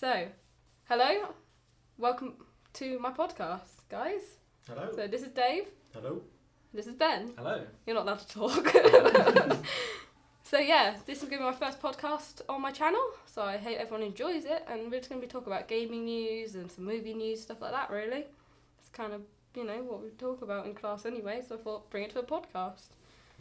So, hello, welcome to my podcast, guys. Hello. So this is Dave. Hello. This is Ben. Hello. You're not allowed to talk. So yeah, this is going to be my first podcast on my channel, so I hope everyone enjoys it, and we're just going to be talking about gaming news and some movie news, stuff like that really. It's kind of, what we talk about in class anyway, so I thought bring it to a podcast.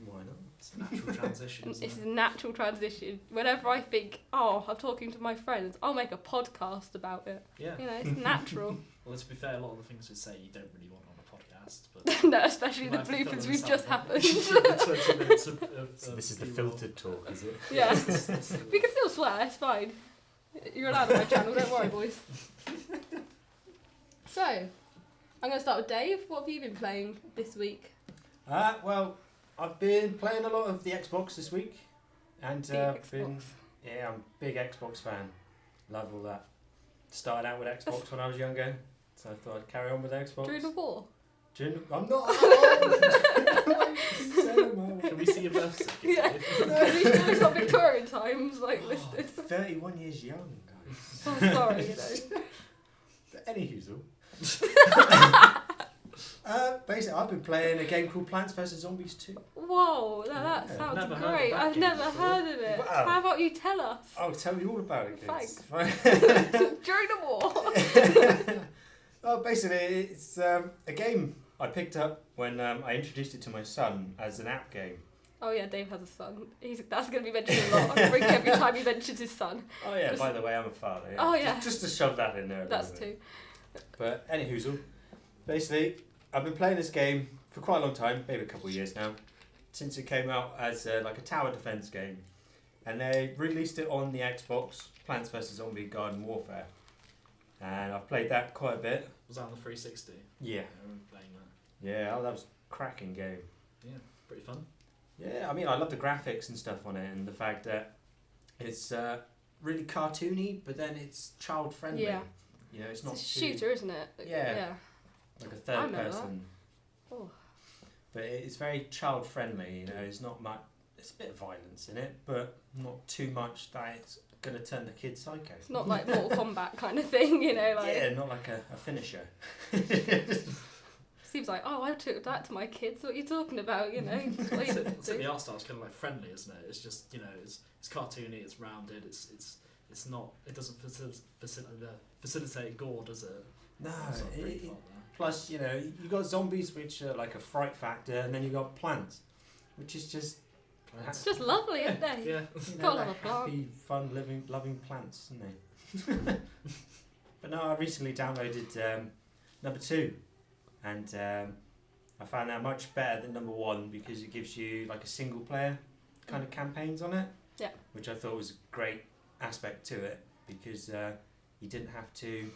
Why not? It's a natural transition, isn't It's it? a natural transition. Whenever I think, I'm talking to my friends, I'll make a podcast about it. Yeah. It's natural. Well, to be fair, a lot of the things we say you don't really want on a podcast, but No, especially the bloopers we've just happened. 20 minutes of So this is the B-roll. filtered talk, is it? Yeah. We can still swear, it's fine. You're allowed on my channel, don't worry, boys. So, I'm going to start with Dave. What have you been playing this week? Well, I've been playing a lot of the Xbox this week, and Big Xbox. I'm a big Xbox fan. Love all that. Started out with Xbox when I was younger, so I thought I'd carry on with Xbox. During the war? I'm not. Can we see your birth certificate? Yeah. Are you sure it's not Victorian times, listed? 31 years young, guys. Oh, sorry, Anywho. Basically, I've been playing a game called Plants vs Zombies 2. Whoa, that Yeah. sounds Never heard of great. that I've game never before. heard of it. Wow. How about you tell us? I'll tell you all about it, kids. During the war? Well, basically, it's a game I picked up when I introduced it to my son as an app game. Oh yeah, Dave has a son. That's going to be mentioned a lot. I drink every time he mentions his son. Oh yeah, Just- by the way, I'm a father. Yeah. Oh, yeah. Just to shove that in there. a That's little two. bit. But anywho, basically, I've been playing this game for quite a long time, maybe a couple of years now, since it came out as a tower defense game, and they released it on the Xbox, Plants vs Zombie Garden Warfare, and I've played that quite a bit. Was that on the 360? Yeah. I remember playing that. Yeah, that was a cracking game. Yeah, pretty fun. Yeah, I mean, I love the graphics and stuff on it, and the fact that it's really cartoony, but then it's child friendly. Yeah. It's not It's a too, shooter, isn't it? Yeah. like a I third know person. Oh. But it's very child friendly. It's not much. It's a bit of violence in it, but not too much that it's gonna turn the kid psycho. It's not like Mortal Kombat kind of thing, Yeah, not like a finisher. Seems like, I took that to my kids. What are you talking about? What are you So do? the art style's kind of like friendly, isn't it? It's just it's cartoony, it's rounded, it's not. It doesn't facilitate gore, does it? No. It's not pretty fun, though. Plus, you got zombies, which are like a fright factor, and then you got plants, which is just It's just lovely, isn't it? Yeah. Gotta love a plant. happy, fun, loving plants, isn't they? But no, I recently downloaded number 2, and I found that much better than number 1 because it gives you like a single player kind of campaigns on it. Yeah. Which I thought was a great aspect to it because you didn't have to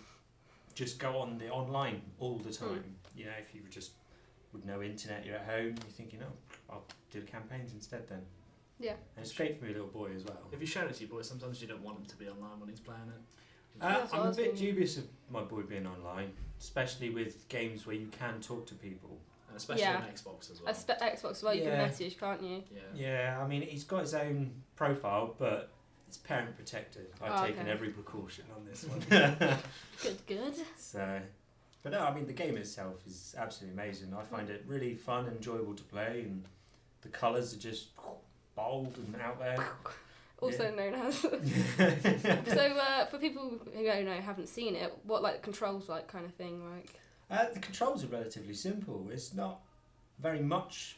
just go on the online all the time. If you were just with no internet, you're at home, you're thinking, I'll do the campaigns instead then. Yeah. And it's great for my little boy as well. If you show it to your boy, sometimes you don't want him to be online when he's playing it. That's what I I'm a was bit thinking. dubious of my boy being online, especially with games where you can talk to people. And especially Yeah. on Xbox as well. Xbox as well, you can Yeah. message, can't you? Yeah. Yeah, I mean, he's got his own profile, but it's parent protected. I've taken okay. every precaution on this one. Good. So, but no, I mean, the game itself is absolutely amazing. I find it really fun and enjoyable to play, and the colours are just bold and out there. Also known as. So, for people who haven't seen it, what controls kind of thing like? The controls are relatively simple. It's not very much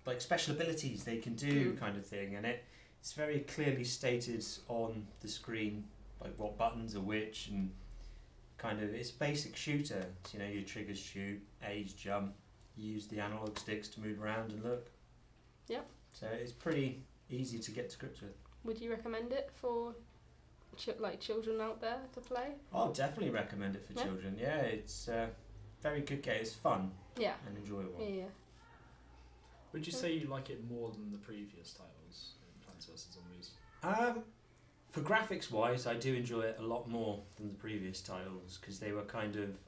like special abilities they can do kind of thing, and it's very clearly stated on the screen like what buttons are which, and kind of it's basic shooter. So, your triggers shoot, A's jump, you use the analog sticks to move around and look. Yep. So it's pretty easy to get to grips with. Would you recommend it for children out there to play? I'll definitely recommend it for Yeah. children. Yeah, it's a very good game. It's fun Yeah. and enjoyable. Yeah. Would you say you like it more than the previous titles in Plants vs Zombies? For graphics wise, I do enjoy it a lot more than the previous titles because they were kind of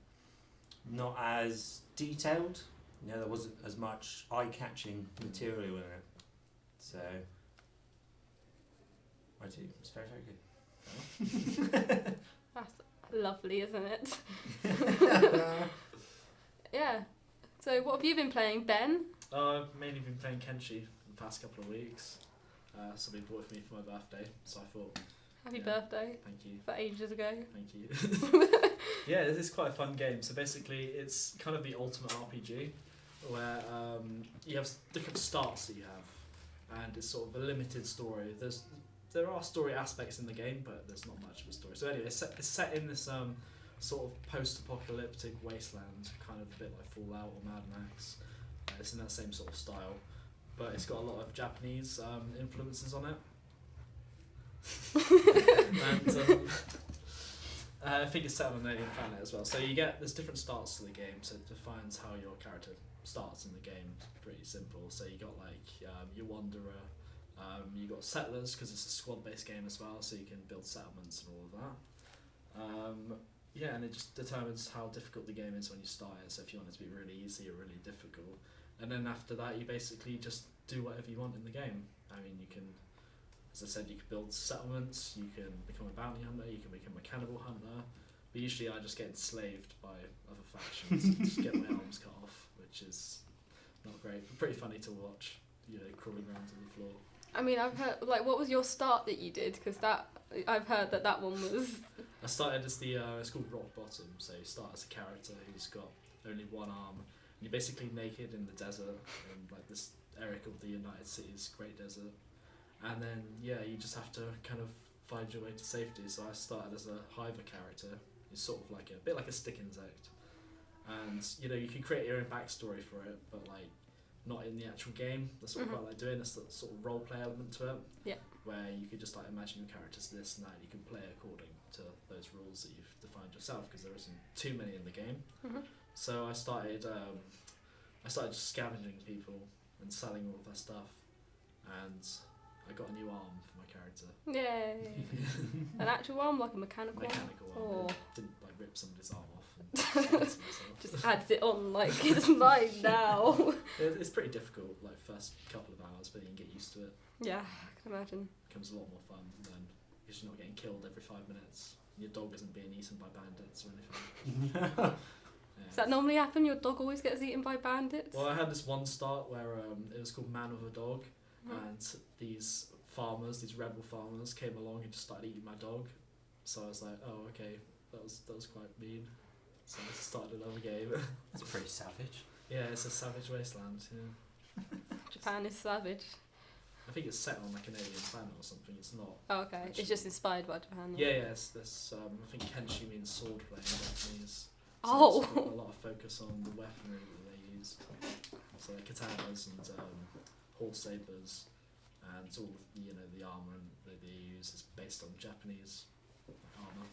not as detailed. There wasn't as much eye-catching material in it. So, I do. It's very, very good. lovely, isn't it? Yeah. So what have you been playing, Ben? I've mainly been playing Kenshi for the past couple of weeks. Somebody bought it for me for my birthday, so I thought, Happy Yeah. birthday. thank you. For ages ago. Thank you. Yeah, it's quite a fun game. So basically, it's kind of the ultimate RPG, where you have different starts that you have, and it's sort of a limited story. There are story aspects in the game, but there's not much of a story. So anyway, it's set in this sort of post-apocalyptic wasteland, kind of a bit like Fallout or Mad Max. It's in that same sort of style, but it's got a lot of Japanese influences on it. And I think it's set on an alien planet as well. So there's different starts to the game, so it defines how your character starts in the game. It's pretty simple. So you got like your wanderer, you got settlers because it's a squad-based game as well, so you can build settlements and all of that. Yeah, and it just determines how difficult the game is when you start it. So if you want it to be really easy or really difficult, and then after that you basically just do whatever you want in the game. I mean, you can, as I said, you can build settlements, you can become a bounty hunter, you can become a cannibal hunter, but usually I just get enslaved by other factions and just get my arms cut off, which is not great, but pretty funny to watch, crawling around on the floor. I mean, I've heard, what was your start that you did? Because I've heard that one was... I started as it's called Rock Bottom, so you start as a character who's got only one arm, and you're basically naked in the desert, in like this area called the United Cities Great Desert, and then you just have to kind of find your way to safety. So I started as a hiver character, who's sort of like a bit like a stick insect, and you can create your own backstory for it, but like not in the actual game. That's what I quite like doing. There's that sort of role play element to it, where you could just like imagine your character's this and that, and you can play according to those rules that you've defined yourself, because there isn't too many in the game. So I started just scavenging people and selling all of their stuff, and I got a new arm for my character. Yay! An actual arm, like a mechanical arm? Mechanical arm. Oh. Didn't like rip somebody's arm off. And Just adds it on like it's mine now. It's pretty difficult, like first couple of hours, but you can get used to it. Yeah, I can imagine. It becomes a lot more fun then, because you're not getting killed every 5 minutes. Your dog isn't being eaten by bandits or anything. Does that normally happen? Your dog always gets eaten by bandits? Well, I had this one start where it was called Man with a Dog, and these rebel farmers came along and just started eating my dog. So I was like, oh, okay, that was quite mean. So I started another game. That's pretty savage. Yeah, it's a savage wasteland. Yeah. Japan is savage. I think it's set on like an alien planet or something. It's not. Oh, okay. Actually, it's just inspired by Japan. Yeah. It's this. I think Kenshi means sword play in Japanese. So Oh. it's got a lot of focus on the weaponry that they use. So like katanas and horde sabers, and all of the armor that they use is based on Japanese armor.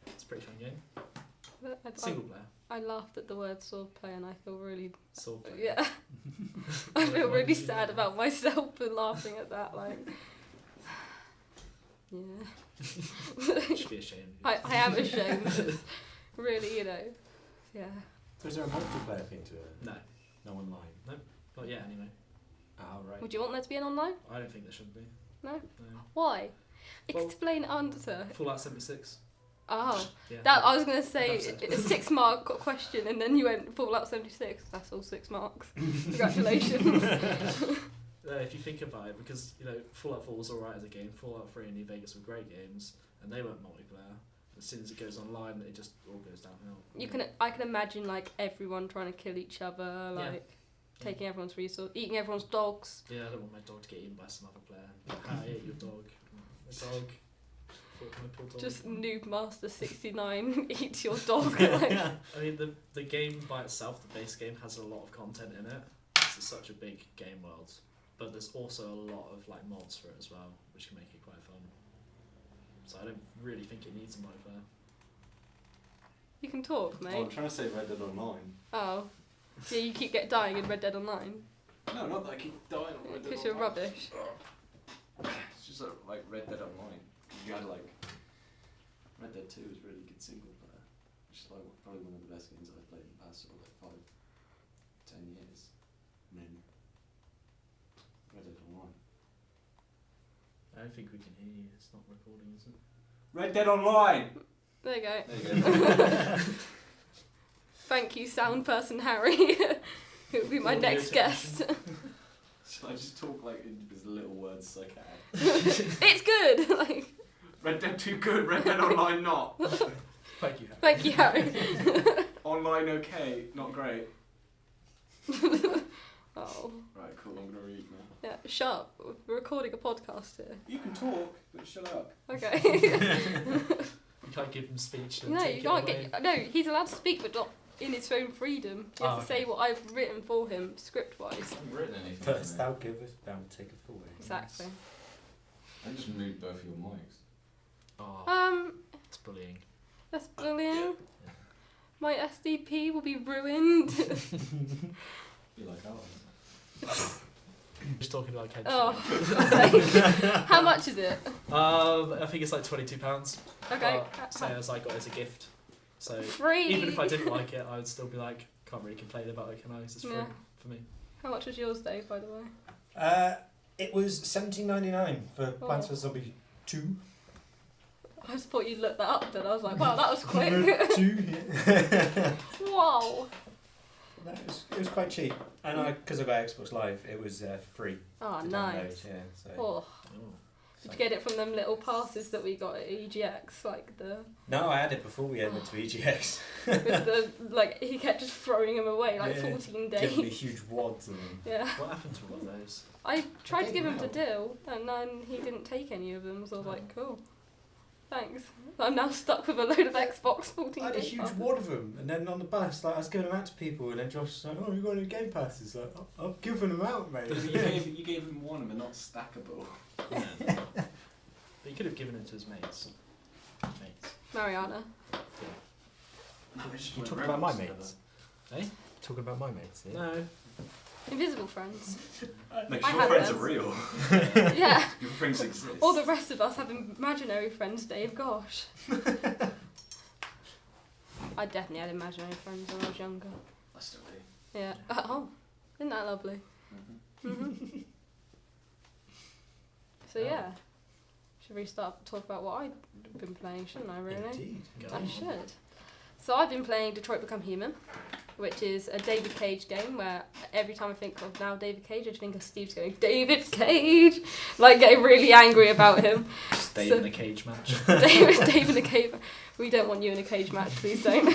It's a pretty fun game. Single player. I laughed at the word swordplay and I feel really... Sword play. Yeah. I feel really sad about myself for laughing at that, like... Yeah. You should be ashamed. I am ashamed. Really, yeah. So is there a multiplayer thing to it? No. No online? Not yet, anyway. Oh, right. Would you want there to be an online? I don't think there should be. No? No. Why? Well- Explain answer. Fallout 76. Oh. Yeah. That I was going to say I've a 6 mark question and then you went Fallout 76. That's all 6 marks. Congratulations. If you think about it, because Fallout 4 was alright as a game, Fallout 3 and New Vegas were great games, and they weren't multiplayer. As soon as it goes online, it just all goes downhill. I can imagine like everyone trying to kill each other, like taking everyone's resources, eating everyone's dogs. Yeah, I don't want my dog to get eaten by some other player. I ate your dog. My dog. My poor dog. Just Noob Master 69 eats your dog. I mean, the game by itself, the base game, has a lot of content in it. It's such a big game world, but there's also a lot of like mods for it as well, which can make it quite fun. So I don't really think it needs a multiplayer. You can talk, mate. Oh, I'm trying to say Red Dead Online. Oh. Yeah, you keep dying in Red Dead Online. No, not that I keep dying on Red Dead Because you're Online. rubbish. It's just like Red Dead Online. You had like Red Dead 2 is really good single player, which is like probably one of the best games I've played in the past sort of like 5-10 years. And then Red Dead Online. I don't think we can hear you. It's not recording, is it? Red Dead Online. There you go. There you go. Thank you, sound person Harry. Who will be my Audio next technician. guest. Shall I just talk like in as little words as I can? It's good. Like, Red Dead 2 good, Red Dead Online not. Thank you, Harry. thank you, Harry. Online okay, not great. Oh, Right, cool, I'm gonna read now. yeah. Shut up. We're recording a podcast here. You can talk, but shut up. Okay. You can't give him speech and No, take you it can't away. get. No, he's allowed to speak, but not in his own freedom. He has Oh, to say okay. what I've written for him, script-wise. I haven't written anything. First thou givest, thou taketh away. Exactly. I just moved both of your mics. Oh, it's bullying. That's bullying. Yeah. My SDP will be ruined. You like ours? Just talking about Kenshin. Oh, how much is it? I think it's like £22. Okay. Say as I got it as a gift. So Free. even if I didn't like it, I would still be like, can't really complain about it, can I? 'Cause it's free Yeah. for me. How much was yours, Dave, by the way? It was $17.99 for Oh. Plants vs Zombies 2. I just thought you'd look that up then. I was like, wow, that was quick. 2, yeah. Wow. No, it was quite cheap. And because I got Xbox Live, it was free Oh, to nice. download. Yeah, so. Oh. Did you get it from them little passes that we got at EGX? Like the, No, I had it before we went to EGX. with the, like, he kept just throwing them away, like Yeah. 14 Giving me days. huge wads of them. Yeah. What happened to all of those? I tried to gave give them him to out. Dill, and then he didn't take any of them, so I was like, cool. Thanks. I'm now stuck with a load of Xbox 14 I had a days. huge wad of them, and then on the bus, like I was giving them out to people, and then Josh was like, "Oh, you got any Game Passes?" Like, I've given them out, mate. you gave him one and they're not stackable. Yeah. But you could have given it to his mates. Mariana. You talking about my mates? Eh? Talking about my mates? Yeah. No. Invisible friends. Like, I your had friends those. are real. Yeah. Your friends exist. All the rest of us have imaginary friends, Dave. Gosh. I definitely had imaginary friends when I was younger. I still do. Yeah. Oh, isn't that lovely? Mm-hmm. So yeah, should we start talk about what I've been playing? Shouldn't I? Really? Indeed. Go I on. should. So I've been playing Detroit Become Human, which is a David Cage game where every time I think of now David Cage, I just think of Steve's going, David Cage! Like getting really angry about him. Just Dave So- in a cage match. Dave in a cage. We don't want you in a cage match, please don't.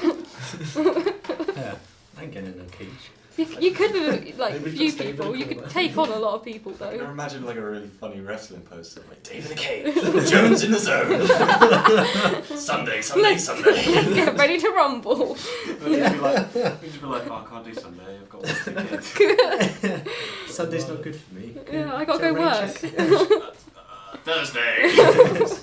Yeah, I ain't getting in a cage. You could with like a Maybe few just Dave in a people, you could corner. take on a lot of people I can though. imagine like a really funny wrestling poster, like Dave in the cage, Jones in the zone. Sunday, Sunday, Sunday. Let's get ready to rumble. And then you'd just be like, oh, I can't do Sunday. I've got one kid. Sunday's not good for me. Yeah, I gotta Is go that work. Rachel? Thursday.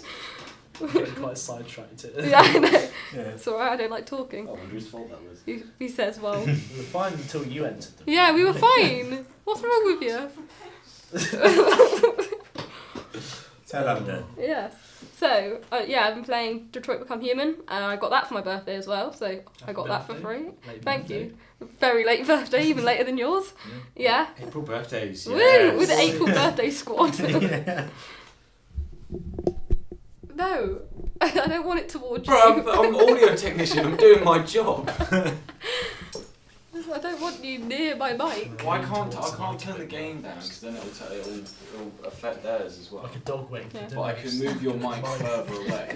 I'm getting quite sidetracked here. Yeah, I know. Yeah. It's alright, I don't like talking. Oh, I wonder whose fault that was. He says, well, We were fine until you entered them. yeah, we were fine. What's wrong with you? Tell Amanda. Yeah. So, yeah, I've been playing Detroit Become Human, and I got that for my birthday as well, so I Happy got that for birthday. free. Late Thank birthday. you. Very late birthday, even later than yours. Yeah. April birthdays. Woo! Yes. With the April birthday squad. Yeah. No, I don't want it towards you. Bro, I'm an audio technician. I'm doing my job. I don't want you near my mic. Why can't I can't turn the game down because then it'll affect theirs as well. Like a dog waiting for Yeah. But I can move your mic further away.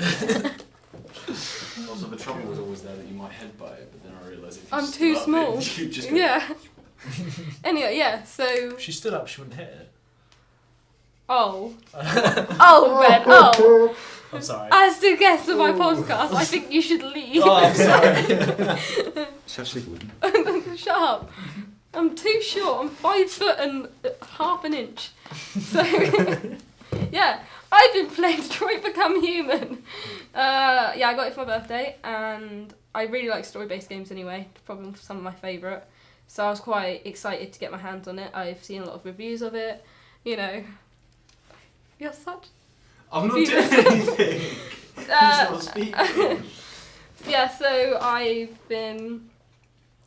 Also, the trouble was always there that you might headbutt it, but then I realised if you I'm stood too up, small. you just go, Yeah. Anyway, yeah, so... If she stood up, she wouldn't hit it. Oh. Oh, Ben, oh. I'm sorry. As the guest of my podcast, I think you should leave. Oh, I'm sorry. Actually, wouldn't. Shut up. I'm too short. I'm 5 foot and half an inch. So, yeah, I've been playing Detroit Become Human. Yeah, I got it for my birthday, and I really like story-based games anyway. Probably some of my favourite. So I was quite excited to get my hands on it. I've seen a lot of reviews of it. You know, you're such... I'm not Beautiful. doing anything. He's not speaking. Yeah, so I've been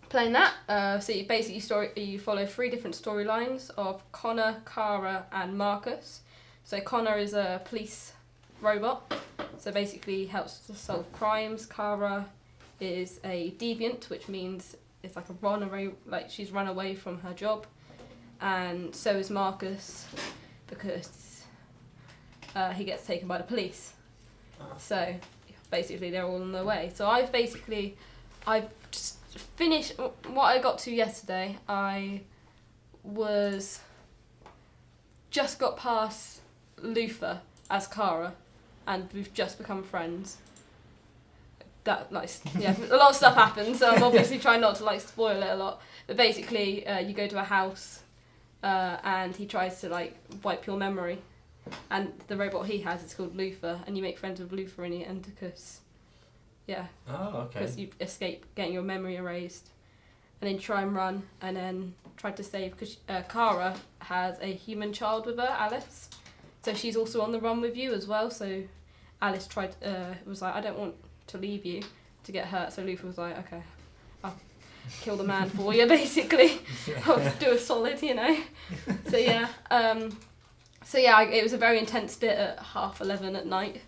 playing that. So you basically you follow 3 different storylines of Connor, Kara, and Marcus. So Connor is a police robot. So basically helps to solve crimes. Kara is a deviant, which means it's like a runaway, like she's run away from her job. And so is Marcus, because he gets taken by the police. So basically they're all on their way. So I've just finished what I got to yesterday. I just got past Luther as Kara, and we've just become friends. That a lot of stuff happens, so I'm obviously trying not to spoil it a lot. But basically, you go to a house, and he tries to wipe your memory, and the robot he has is called Luther, and you make friends with Luther in the end because you escape getting your memory erased, and then try and run, and then try to save because Kara has a human child with her, Alice, so she's also on the run with you as well. So Alice was like, I don't want to leave you to get hurt, so Luther was like, okay, I'll kill the man for you, basically. I'll do a solid, So it was a very intense bit at 11:30 at night,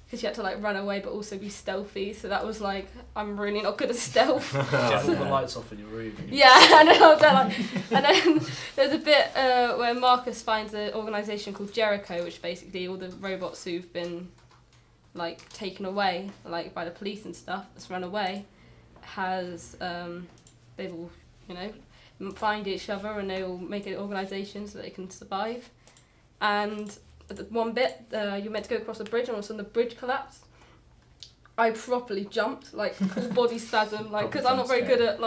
because you had to run away but also be stealthy, so that was I'm really not good at stealth. Have all the lights off in your room. Yeah, I know. And then there's a bit where Marcus finds an organisation called Jericho, which basically all the robots who've been taken away by the police and stuff, that's run away, has they've all find each other, and they all make an organisation so they can survive. And one bit you're meant to go across a bridge, and all of a sudden the bridge collapsed. I properly jumped, full body spasm, because I'm not very good at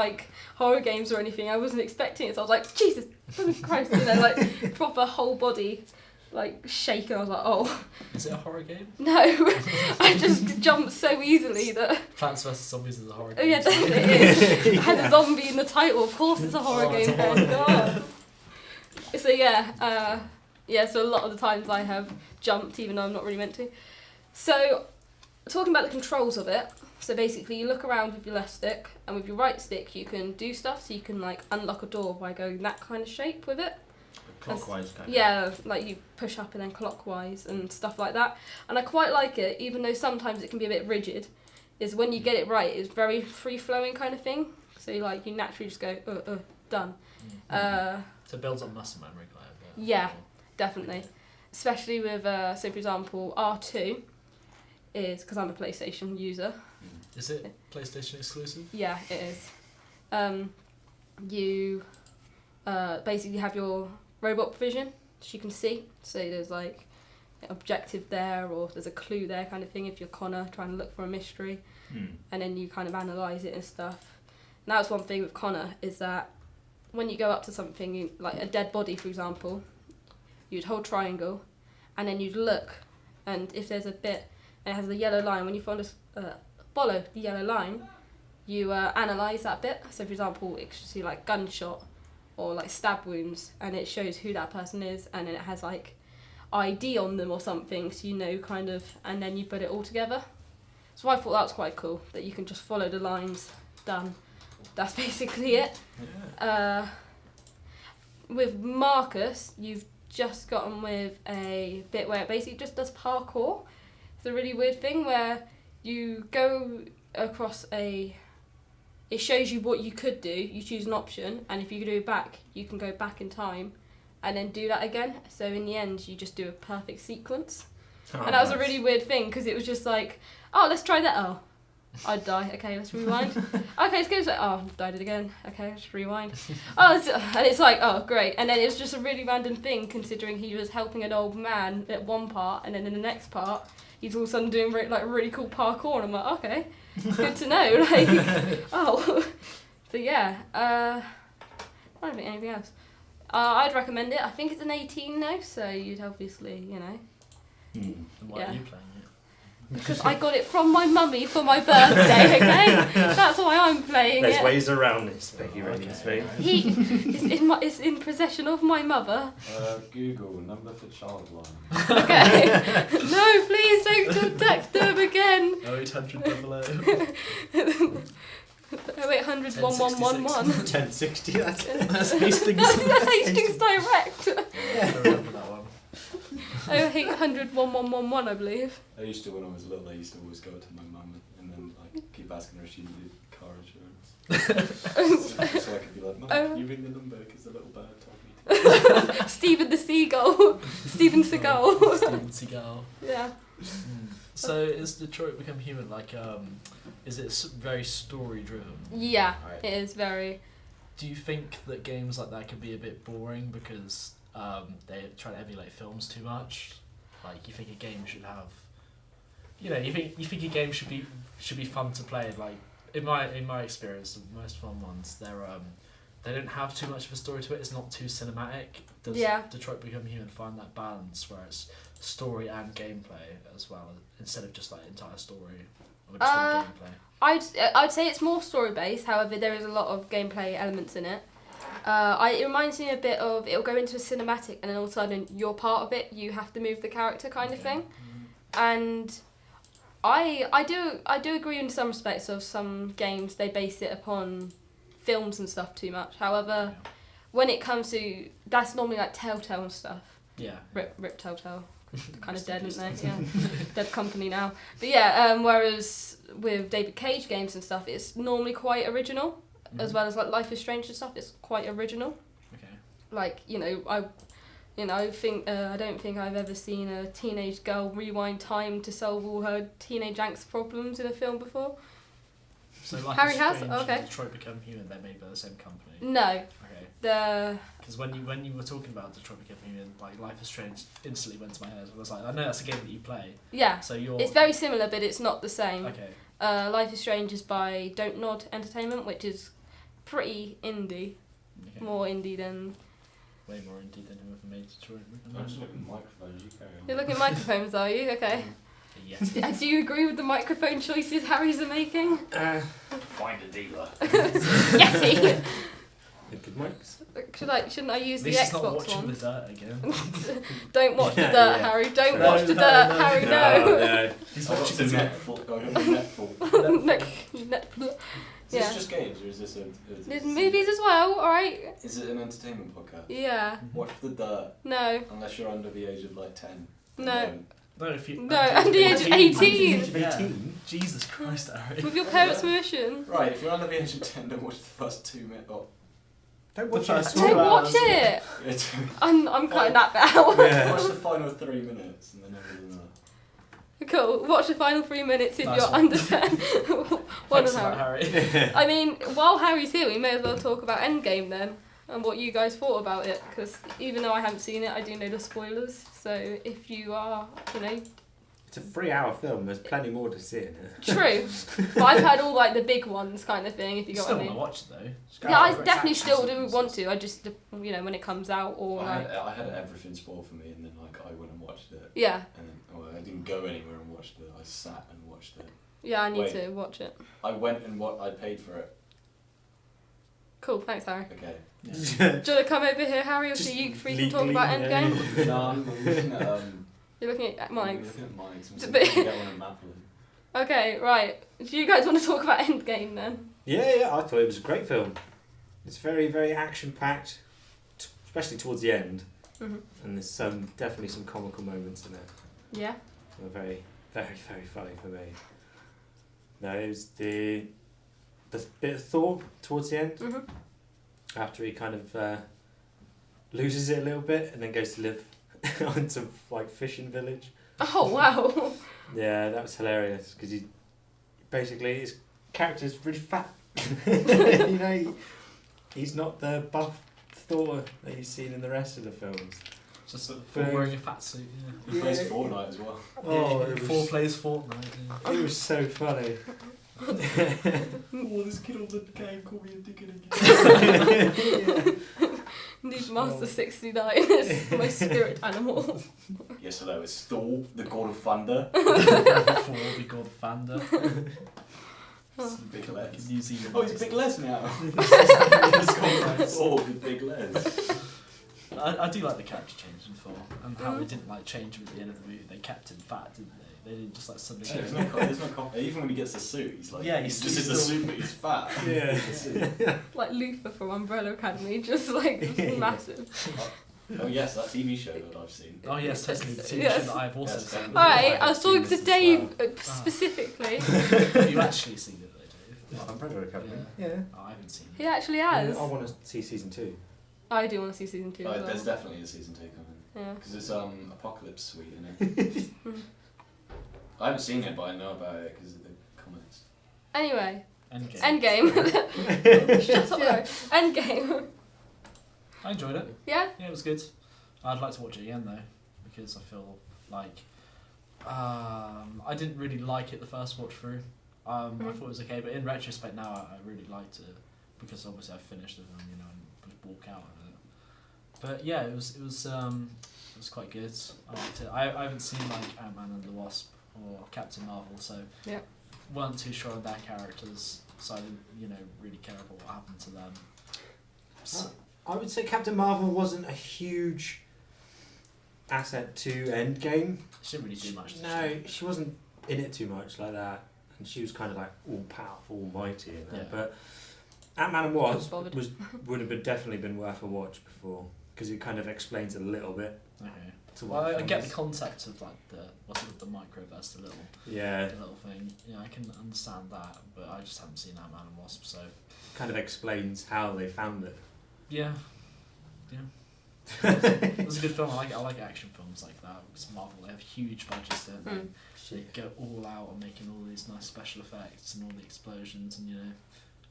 horror games or anything. I wasn't expecting it, so I was like, Jesus Christ, proper whole body shaken. I was like, oh. Is it a horror game? No, I just jumped so easily that. Plants vs Zombies is a horror game. Oh yeah, definitely it is. It has a zombie in the title. Of course, it's a horror game. God. So so a lot of the times I have jumped, even though I'm not really meant to. So, talking about the controls of it. So basically, you look around with your left stick, and with your right stick, you can do stuff. So you can unlock a door by going that kind of shape with it. Clockwise kind of. Yeah, you push up and then clockwise and stuff like that. And I quite like it, even though sometimes it can be a bit rigid, is when you get it right, it's very free-flowing kind of thing. So you naturally just go, done. So it builds on muscle memory quite a bit. Yeah, definitely. Especially with, for example, R2 is, because I'm a PlayStation user. Is it PlayStation exclusive? Yeah, it is. You basically have your robot vision, so you can see. So there's an objective there, or there's a clue there kind of thing if you're Connor trying to look for a mystery. And then you kind of analyse it and stuff. And that's one thing with Connor, is that when you go up to something, like a dead body for example, you'd hold triangle and then you'd look, and if there's a bit and it has the yellow line, when you follow the yellow line, you analyse that bit. So for example, it should see gunshot or stab wounds, and it shows who that person is, and then it has ID on them or something, so kind of, and then you put it all together. So I thought that was quite cool, that you can just follow the lines, done. That's basically it. Yeah. With Marcus, you've just gotten with a bit where it basically just does parkour. It's a really weird thing where you go across it shows you what you could do, you choose an option, and if you do it back, you can go back in time and then do that again. So in the end, you just do a perfect sequence. And that was a really weird thing, because it was just let's try that. Oh, I'd die. Okay, let's rewind. Okay, let's go. Died it again. Okay, let's rewind. And it's oh, great. And then it was just a really random thing, considering he was helping an old man at one part, and then in the next part, he's all of a sudden doing really cool parkour, and I'm like, okay, good to know. So yeah. I don't think anything else. I'd recommend it. I think it's an 18 now, so you'd obviously, And why are you playing it? Because I got it from my mummy for my birthday, okay? That's why I'm playing There's it. ways around this, Becky It's in possession of my mother. Google number for child line. Okay. No, please don't contact them again. 0800 00. 0800 1111. 1060, that's it. That's Hastings. That's Hastings Direct. I remember that one. 0800 1111, I believe. I used to, when I was little, I used to always go to my mum and then like keep asking her if she needed car insurance. so I could be like, Mum, can you ring the number because the little bird told me to. Stephen the Seagull. Steven Seagal. Steven Seagal. Yeah. So is Detroit Become Human like is it very story driven? Yeah, Right. it is very. Do you think that games like that can be a bit boring because they try to emulate films too much? Like you think a game should have, you think a game should be fun to play. Like in my experience, the most fun ones they don't have too much of a story to it. It's not too cinematic. Does Detroit Become Human find that balance where it's story and gameplay as well, instead of just like entire story or just all gameplay? I'd say it's more story based. However, there is a lot of gameplay elements in it. It reminds me a bit of, it'll go into a cinematic and then all of a sudden you're part of it. You have to move the character kind of thing. And I do agree in some respects of some games they base it upon films and stuff too much. However, when it comes to, that's normally like Telltale and stuff. Yeah. Rip Telltale. Kind of dead, aren't they? Yeah. Dead company now. But yeah, whereas with David Cage games and stuff, it's normally quite original, as well as like Life is Strange and stuff. It's quite original. Okay. Like I don't think I've ever seen a teenage girl rewind time to solve all her teenage angst problems in a film before. So Life Harry is has? Strange Okay. and Detroit Become Human, they're made by the same company. No. Okay. Because when you were talking about Detroit Become Human, like Life is Strange instantly went to my head. I was like, I know that's a game that you play. Yeah. So it's very similar, but it's not the same. Okay. Life is Strange is by Don't Nod Entertainment, which is pretty indie. Okay. More indie than. Way more indie than whoever made Detroit Become I'm Human. just looking at microphones, you carry on. You're looking at microphones, are you? Okay. Yes. Do you agree with the microphone choices Harry's are making? Find a dealer. Yeti! Good mics. Shouldn't I use At the least he's not Xbox watching one? the dirt again. Don't watch the dirt, Yeah. Harry. Don't No, watch the dirt, Harry. No. No. He's I got watching the the Netflix. Netflix. Is Yeah. this just games or is this There's movies as well. All right. Is it an entertainment podcast? Yeah. Watch the dirt No. unless you're under the age of like 10. No. No, if you. No, under the age of 18. Yeah. Jesus Christ, Harry. With your parents' permission. Right, if you're under the age of 10, don't watch the first 2 minutes. Oh, Don't The watch first it. Don't Two watch hours. it. yeah, two- I'm cutting that bit out. Yeah. Watch the final 3 minutes and then other than that. Cool. Watch the final 3 minutes if Nice you're one. under 10. One Thanks of for that, Harry. Harry. I mean, while Harry's here, we may as well talk about Endgame then, and what you guys thought about it, because even though I haven't seen it, I do know the spoilers, so if you are, It's a 3-hour film. There's plenty more to see in it. true. But I've heard all, like, the big ones kind of thing, if you You got still what I want to mean. watch it though. Yeah, I Great definitely action still do sequences. want to, I just, when it comes out, or I like, had everything spoiled for me and then like I went and watched it. yeah, And then I didn't go anywhere and watched it. I sat and watched it. yeah, I need Wait. to watch it. I went and I paid for it. Cool, thanks, Harry. Okay. Do you want to come over here, Harry, or Just so you three can talk legally, about yeah. Endgame? No, I'm looking at You're looking at I'm Mike's. looking at mics. I'm But- seeing if I can get one at Maplin. Okay, right. Do you guys want to talk about Endgame then? Yeah, I thought it was a great film. It's very, very action-packed, especially towards the end. Mm-hmm. And there's definitely some comical moments in it. Yeah. They were very, very, very funny for me. No, it was the bit of Thor towards the end, Mhm. after he kind of loses it a little bit and then goes to live on some like fishing village. Oh wow. Yeah, that was hilarious because his character's really fat. You know, he's not the buff Thor that you've seen in the rest of the films. Just sort of Very- wearing a fat suit. Yeah. He plays Fortnite as well. Oh, Yeah, it Four was, plays Fortnite. Yeah. it was so funny. Oh, this kid on the game called me a dick again. Need Master 69 is the most spirit animal. Yes, hello, it's Thor, the god of thunder. Before we got Thunder. Big Like Les. in New Zealand. Oh, he's Big Les now. He's gone from Thor with Big Les. I do like the character change in Thor, and how they Mm. didn't like change him at the end of the movie. They kept him fat, didn't they? They didn't just like suddenly. Yeah, there's no even when he gets the suit, he's like, Yeah, he's he's just in the still- suit, but he's fat. Yeah. Like Luther from Umbrella Academy, just like Yeah. massive. Oh yes, that TV show that I've seen. Oh yes, totally. The TV Yes. show that I've also Yes. seen. Alright, I was talking to this as Dave well. specifically. Have you actually seen it though, Dave? Umbrella Academy. Yeah. Yeah. Oh, I haven't seen He it. actually has. I want to see season 2. I do want to see season 2 as well. There's definitely a season 2 coming. Yeah. Because it's Apocalypse Suite in it. I haven't seen it, but I know about it because of the comics. Anyway, Endgame. Endgame. Shut up, though. Endgame. I enjoyed it. Yeah? Yeah, it was good. I'd like to watch it again though, because I feel like I didn't really like it the first watch through. I thought it was okay, but in retrospect now, I really liked it because obviously I finished it and and walk out of it. But yeah, it was quite good. I liked it. I haven't seen like Ant-Man and the Wasp or Captain Marvel, so weren't too sure of their characters, so I didn't really care about what happened to them. So, I would say Captain Marvel wasn't a huge asset to Endgame. she didn't really do much. did No, she? she wasn't in it too much like that, and she was kind of like all powerful, almighty in there. Yeah. But Ant-Man and Wasp Bothered. would have definitely been worth a watch before, because it kind of explains a little bit. Okay. To Well, what I film get is. the concept of like the microverse, the Yeah, little thing. Yeah, I can understand that, but I just haven't seen Ant-Man and Wasp, so kind of explains how they found it. yeah. It was a good film. I like action films like that because Marvel, they have huge budgets, don't they? They go all out on making all these nice special effects and all the explosions, and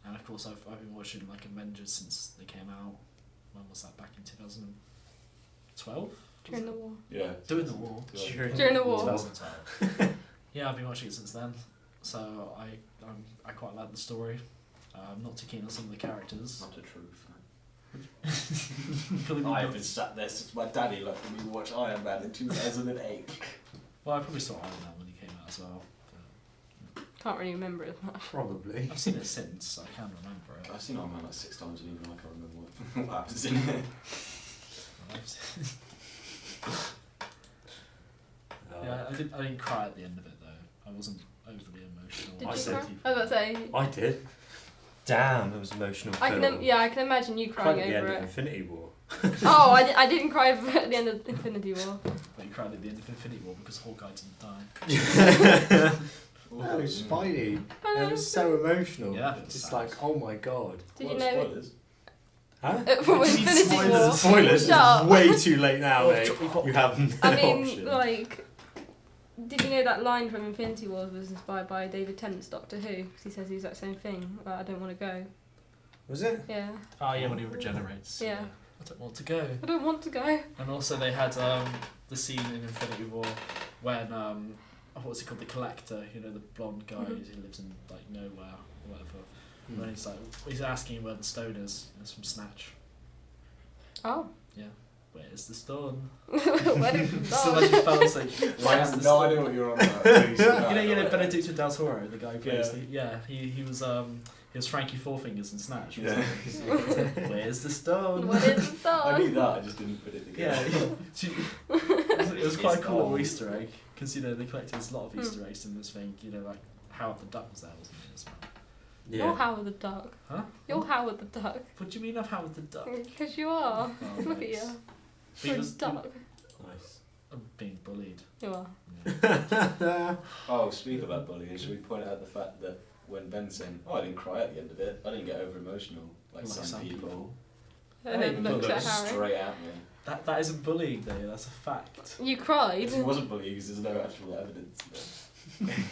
and of course I've been watching like Avengers since they came out. When was that? Back in 2012. During the war. Yeah. During the war. During the war. 2012. Yeah, I've been watching it since then, so I quite like the story. I'm not too keen on some of the characters. Not a truth. Fully I've not- been sat there since my daddy let me watch Iron Man in 2008. Well, I probably saw Iron Man when he came out as well. Can't really remember it much. Probably. I've seen it since, so I can remember it. I've seen Iron Man like 6 times and even I can't remember what happens in it. Yeah, I didn't cry at the end of it though. I wasn't overly emotional. Did I you said cry? Sensitive. I was about to say. I did. Damn, it was emotional. I film. can imagine you Cried crying at the end over of it. Infinity War. Oh, I didn't cry at the end of Infinity War. But you cried at the end of Infinity War because Hawkeye didn't die. No, Spidey. I It know. was so emotional. Yeah. Just like, oh my god. Did you know? Spoilers. Huh? From Infinity War. Spoilers. Shut up. It's way too late now, Oh, mate. we've got- You have no I mean, option. like, did you know that line from Infinity War was inspired by David Tennant's Doctor Who? Because he says the exact same thing. Like, I don't want to go. Was it? Yeah. Oh yeah, when he regenerates. Yeah. I don't want to go. I don't want to go. And also they had the scene in Infinity War when what's he called, the Collector, the blonde guy who lives in like nowhere or whatever. Hmm. When he's asking where the stone is. It's from Snatch. Oh. Where's the stone? Where did it So go? like he felt like I where's have the no stone? idea what you're on about. Please, You know Benedicto del Toro, the guy who plays Yeah. he was Frankie Fourfingers in Snatch. Yeah. Where's the stone? What is the I stone? knew that, I just didn't put it Yeah, together. it was quite a cool Stone. Easter egg because they collected a lot of Easter eggs in this thing. Like Howard the Duck was there, wasn't he? As well. You're Howard the Duck. Huh? You're Howard the Duck. What do you mean of Howard the Duck? Because you are. Oh, Look at thanks. you. He You're a was- duck. Nice. I'm being bullied. You are. Yeah. Oh, speak about bullying, should we point out the fact that when Ben's saying, I didn't cry at the end of it, I didn't get over emotional, like some people. And then They looked looked at Harry. straight at me. That isn't bullying though. That's a fact. You cried. It wasn't bullying because there's no actual evidence.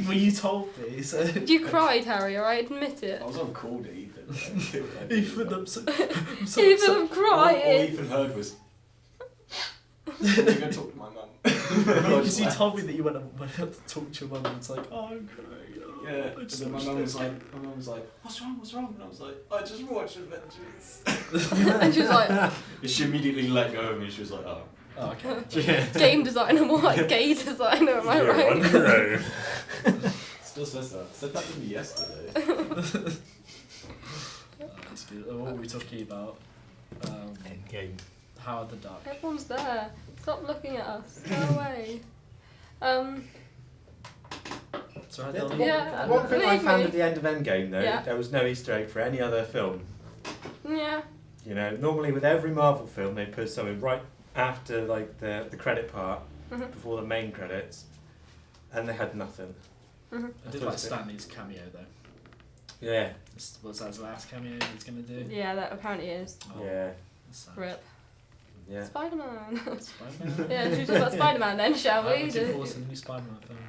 Well, you told me. So You cried, Harry, alright? Admit it. I was on call to Ethan. Ethan, I'm so Even I'm All crying. Ethan heard was, I'm going to talk to my mum. Because you told me that you went up to talk to your mum and it's like, oh, I'm crying. Oh, Yeah, I and just then my watched mum it." was like, what's wrong? And I was like, I just watched Avengers. And she was like, And she immediately let go of me. She was like, oh. Oh, okay. Yeah. game designer, more like gay designer, am I You're right? on your own. Still says that. Said that to me yesterday. That's good. What were we talking about? Endgame. Howard the Duck. Everyone's there. Stop looking at us. Go away. So I Yeah, don't Yeah, One thing I believe found me. at the end of Endgame, though, Yeah. there was no Easter egg for any other film. Yeah. Normally with every Marvel film, they put something right after like the credit part, Mhm. before the main credits, and they had nothing. Mhm. I did like Stanley's cameo though. Yeah, Was that his last cameo he's gonna do? Yeah, that apparently is. Oh, yeah, that's sad. Rip. yeah. Spider-Man. Spider-Man. Yeah, should we talk about Spider-Man then, shall I'm we? looking forward to the new Spider-Man film.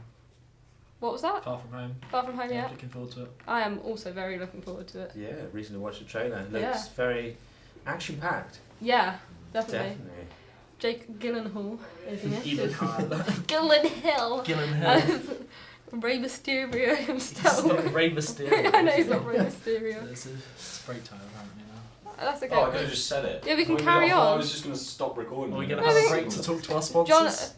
What was that? Far From Home. Far From Home, yeah. Looking forward to it. I am also very looking forward to it. Yeah, recently watched the trailer. It looks Yeah. very action-packed. Yeah, definitely. Definitely. Jake Gyllenhaal is in it. Gyllenhaal. Gyllenhaal. Gyllenhaal. Rey Mysterio himself. Rey Mysterio. I know he's not Rey Mysterio. It's a spray time apparently now. That's okay. Oh, I could have just said it. Yeah, we can I carry I thought I on. was just going to stop recording. Are we going No, to have we- a break to talk to our John, sponsors?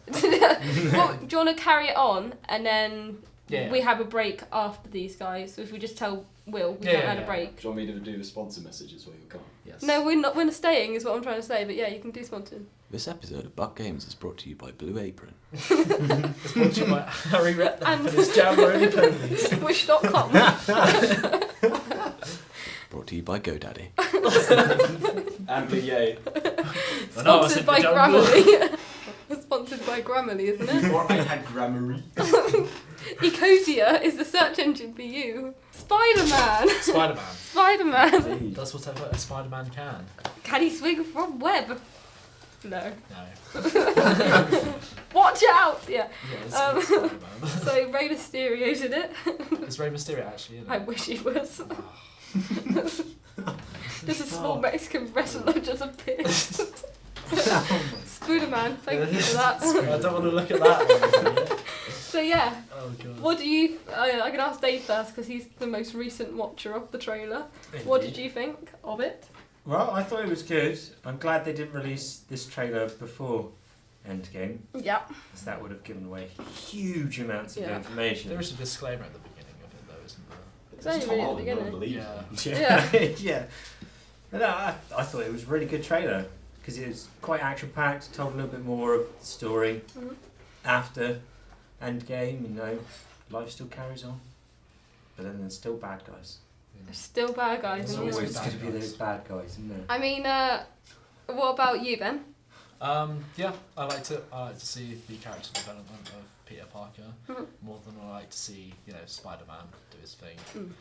well, do you want to carry it on and then Yeah. we have a break after these guys? So if we just tell Will we Yeah, don't yeah, add a yeah. break. Do you want me to do the sponsor messages while you're gone? Yes. No, we're not. We're not staying, is what I'm trying to say. But yeah, you can do sponsored. This episode of Buck Games is brought to you by Blue Apron. It's brought to you by Harry Redknapp And- and his Jamboree ponies. Wish.com. Brought to you by GoDaddy. And Bouillet. I know, I Sponsored said by the jungle. Grammarly. Sponsored by Grammarly, isn't it? Before I had Grammarly. Ecosia is the search engine for you. Spider-Man. Spider-Man. Spider-Man. Does whatever a Spider-Man can. Can he swing from web? No. No. Watch out! Yeah. Yes, Um, it's Spider-Man. So Rey Mysterio's in it. Is Rey Mysterio actually in it? I wish he was. Oh. Just a small Mexican wrestler just appeared. Oh Spider-Man, thank you for that. I don't want to look at that. So yeah, Oh god. what do you? I can ask Dave first because he's the most recent watcher of the trailer. What did you think of it? Well, I thought it was good. I'm glad they didn't release this trailer before Endgame, Yeah. because that would have given away huge amounts of Yeah. information. There is a disclaimer at the beginning of it though, isn't there? It's only really at the beginning. Believe Yeah. Yeah. But no, I thought it was a really good trailer because it was quite action packed, told a little bit more of the story Mhm. after Endgame. You know, life still carries on, but then there's still bad guys. There's still bad guys There's in There's always this. always bad going to be guys. those bad guys, isn't there? I mean, what about you, Ben? Yeah, I like to see the character development of Peter Parker Mhm. more than I like to see, Spider-Man do his thing. Mm.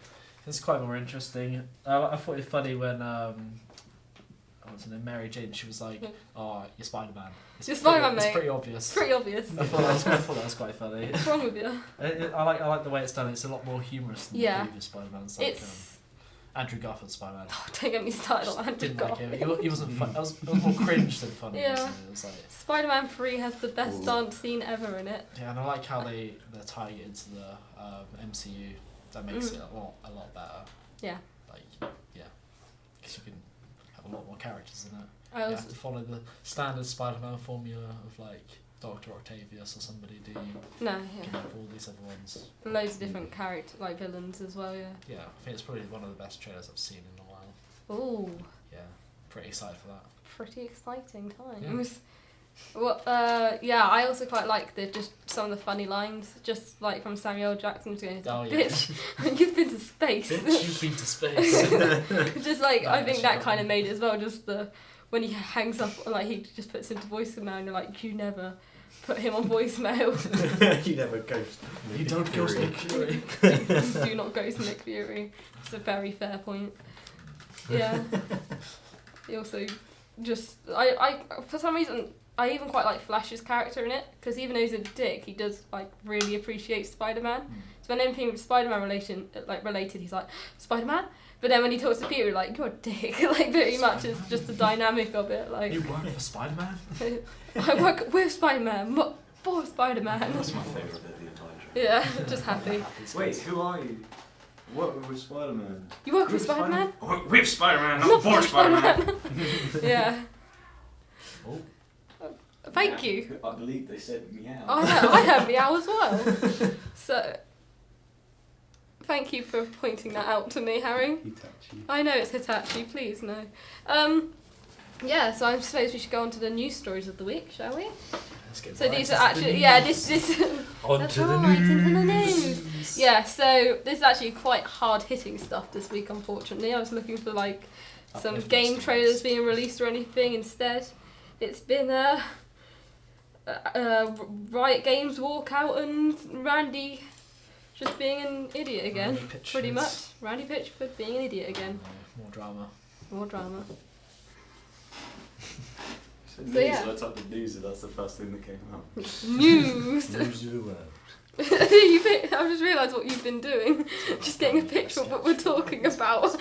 It's quite more interesting. I thought it funny when what's her name, Mary Jane. She was like, Yeah. "Oh, you're Spider-Man." You're Spider-Man, It's mate. pretty obvious. It's pretty obvious. I thought that was quite funny. What's wrong with you? I like the way it's done. It's a lot more humorous than Yeah. the previous Spider-Man's. Like, It's. Andrew Garfield's Spider-Man. Oh, don't get me started on Andrew Didn't like him. Garfield. He wasn't fun. It was more cringe than funny. Yeah. Wasn't it? It was like, Spider-Man 3 has the best Ooh. dance scene ever in it. yeah, and I like how they're tying it into the MCU. That makes Mm. it a lot better. Yeah. Like, yeah, because you can have a lot more characters in it. I You also, have to follow the standard Spider-Man formula of like Dr. Octavius or somebody. Do you no, can yeah. have all these other ones? Loads of different character, like villains as well, yeah. Yeah, I think it's probably one of the best trailers I've seen in a while. Ooh, Yeah, pretty excited for that. pretty exciting times. Well, yeah, I also quite like just some of the funny lines, just like from Samuel L. Jackson just going, Oh, yeah. bitch, you've been to space. Bitch, you've been to space. Just like, No, I think actually that got kind me. of made it as well, just when he hangs up, like he just puts into voicemail and you're like, you never put him on voicemail. You never ghost. You don't ghost Nick Fury. Do not ghost Nick Fury. It's a very fair point. Yeah. He also just, I for some reason, I even quite like Flash's character in it, because even though he's a dick, he does like really appreciate Spider-Man. So when anything with Spider-Man related, he's like, Spider-Man? But then when he talks to Peter, like, you're a dick. Like, pretty much it's just the dynamic of it. Like, You work for Spider-Man? I work with Spider-Man, for Spider-Man. That's my favourite bit of the entire show. Yeah, just happy. Wait, who are you? What with Spider-Man? You work with Spider-Man? With Spider-Man, Not for Spider-Man. Yeah. Oh. Thank Yeah, you. I believe they said meow. I heard meow as well. So, thank you for pointing that out to me, Harry. Hitachi. I know it's Hitachi, please no. Yeah, so I suppose we should go on to the news stories of the week, shall we? Let's get So right these into are the actually, news. yeah, this On that's to the right, into the news. news. Yeah, so this is actually quite hard-hitting stuff this week, unfortunately. I was looking for like some Uplift game stories. trailers being released or anything instead. It's been Riot Games Walkout and Randy just being an idiot again. Randy Pitchford. Pretty much. Randy Pitchford being an idiot again. More drama. More drama. So So, yeah. I typed in news and that's the first thing that came up. News. News of the world. I've just realised what you've been doing. Just getting a picture of what we're talking about.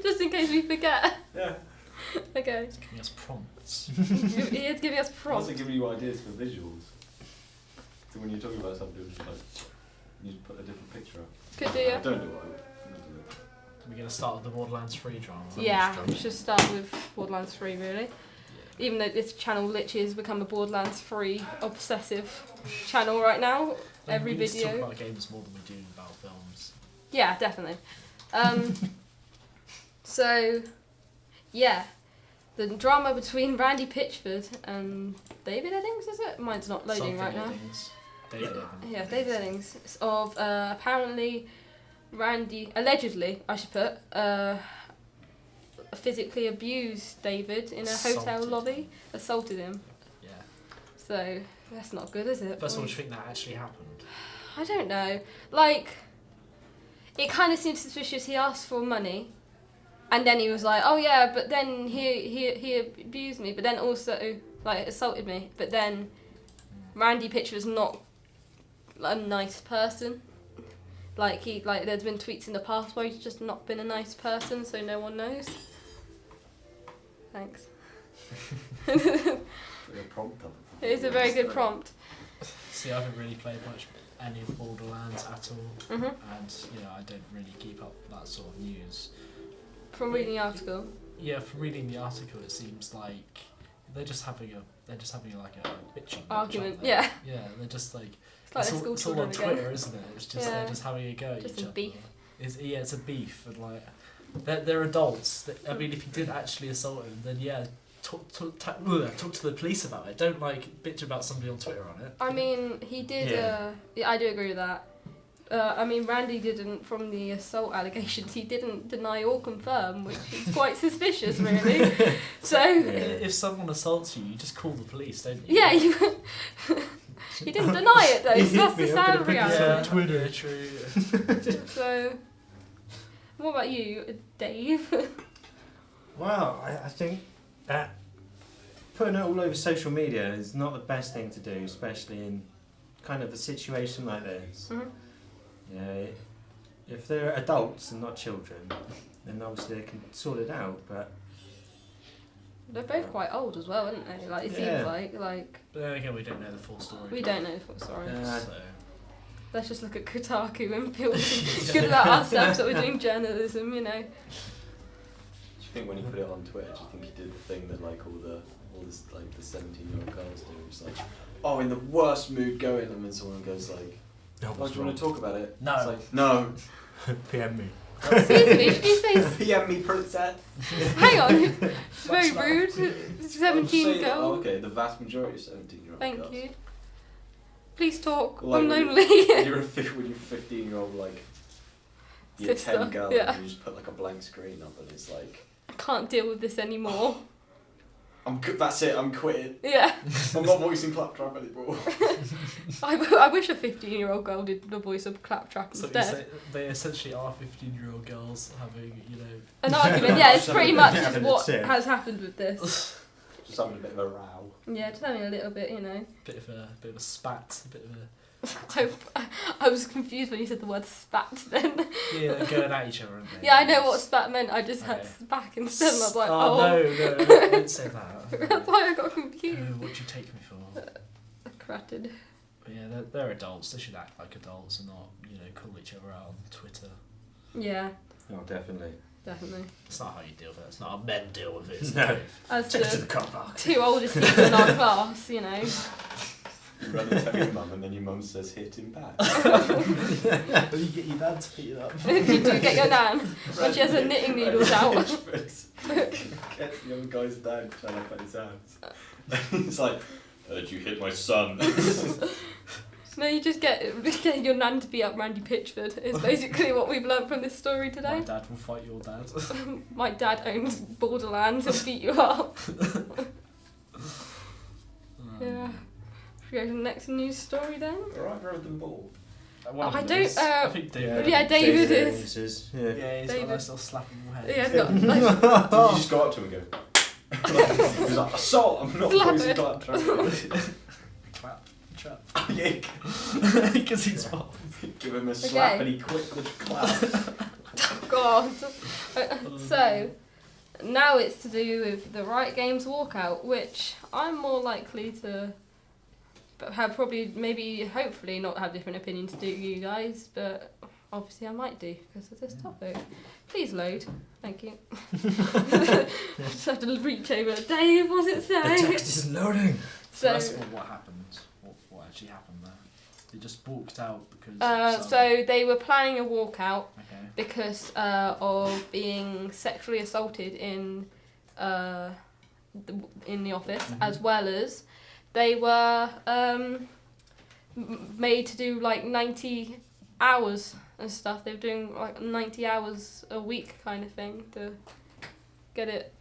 Just in case we forget. Yeah. Okay. It's giving us prompts. He is giving us Also prompts. giving you ideas for visuals. So when you're talking about something, just like, you just put a different picture up. Could do, I yeah. don't do what I would. We're going to start with the Borderlands 3 drama. Yeah, we should start with Borderlands 3 really. Even though this channel literally has become a Borderlands 3 obsessive channel right now. Every we need to talk video. about games more than we do about films. Yeah, definitely. So, yeah. The drama between Randy Pitchford and David Eddings, is it? Mine's not loading right now. David Eddings. Yeah, David Eddings. Of apparently Randy, allegedly, I should put, physically abused David in a hotel Assaulted lobby. him. Assaulted him. Yeah. So, that's not good, is it? First of all, do you think that actually happened? I don't know. Like, it kind of seems suspicious. He asked for money, and then he was like, "Oh yeah," but then he abused me, but then also like assaulted me. But then Randy Pitchford's not a nice person. Like there's been tweets in the past where he's just not been a nice person, so no one knows. Thanks. Like a prompt up. It is a very good prompt. See, I haven't really played much any of Borderlands at all, Mhm. and I don't really keep up that sort of news. From reading the article. Yeah, from reading the article, it seems like they're just having like a bitching match, Argument, aren't they? yeah. Yeah, they're just like It's like it's their school all on children again. Twitter, isn't it? It's just Yeah. they're just having a go at Just each a other. beef. It's a beef, and like they're adults. I mean, if you did actually assault him, then yeah, talk to the police about it. Don't like bitch about somebody on Twitter on it. I mean, he did. Yeah. Yeah, I do agree with that. I mean, Randy didn't, from the assault allegations, he didn't deny or confirm, which is quite suspicious, really. So, If someone assaults you, you just call the police, don't you? yeah, he didn't deny it though. He So that's hit the me, I'm sad gonna put this on reality. Twitter. True. So, what about you, Dave? Well, I think that putting it all over social media is not the best thing to do, especially in kind of a situation like this. Mhm. You know, if they're adults and not children, then obviously they can sort it out. But They're both quite old as well, aren't they? Like it Yeah. seems like But then again, we don't know the full story. we don't know the full story. Yeah. So, Let's just look at Kotaku and feel good about ourselves that we're doing journalism, you know. Do you think when he put it on Twitter, do you think he did the thing that like all this like the 17-year-old girls do? It's like, oh, in the worst mood going, and then someone goes like, oh, do you want to talk about it? No. It's like, no. PM me. Excuse me, did you say? PM me, princess. Hang on, it's very rude. I'm just 17 saying that, girl. oh, okay, the vast majority of 17-year-old Thank girls. you. Please talk Like when unknowingly. When you're a 15-year-old, like, year Sister, 10 girl, yeah. and you just put like a blank screen up, and it's like, I can't deal with this anymore. that's it, I'm quitting. Yeah. I'm not voicing Claptrap anymore. I wish a 15-year-old girl did the voice of Claptrap so you instead. say they essentially are 15-year-old girls having, An argument, yeah, it's Something pretty much happened just at what six. has happened with this. Just having a bit of a row. Yeah, just having a little bit, you know. bit of a spat, a bit of I was confused when you said the word spat then. they're going at each other. Aren't they? Yeah, I know what spat meant, I just had Okay. spack instead and I was like, oh, oh. no, don't say that. That's why I got Oh, confused. what'd you take me for? Cratted. But yeah, they're adults. They should act like adults and not, call each other out on Twitter. Yeah, Oh, definitely. definitely. It's not how you deal with it. It's not how men deal with it. It's No. As Take it to the the car park. two oldest people in our class, you know. You run and tell your mum, and then your mum says, hit him back. you get your dad to beat it up. You do get your nan when she has her knitting needles out. Gets the other guy's dad trying to put his hands. He's like, heard you hit my son. No, you just get your nan to beat up Randy Pitchford. Is basically what we've learnt from this story My today. dad will fight your dad. My dad owns Borderlands and beat you up. Yeah. Should we go to the next news story then? Are either of them bald? I don't. I think David. Yeah, David is. Yeah. Yeah, he's got a David. nice little slappable head. Yeah, he's got like, Did you just go up to him and go? He's like, assault! I'm not Slap poison it. dart trying Trap. Yank. Because he's fast. Give him a slap Okay. and he quickly clap. God. So, now it's to do with the Riot Games Walkout, which I'm more likely to have probably, maybe, hopefully not have different opinions to you guys, but obviously I might do because of this topic. Please load. Thank you. Just have to reach over. Dave, what's it The say? text is loading. So So, that's what happened. What actually happened there? They just walked out because. so they were planning a walkout Okay. because of being sexually assaulted in the office, as well as they were made to do like 90 hours and stuff. They were doing like 90 hours a week kind of thing to get it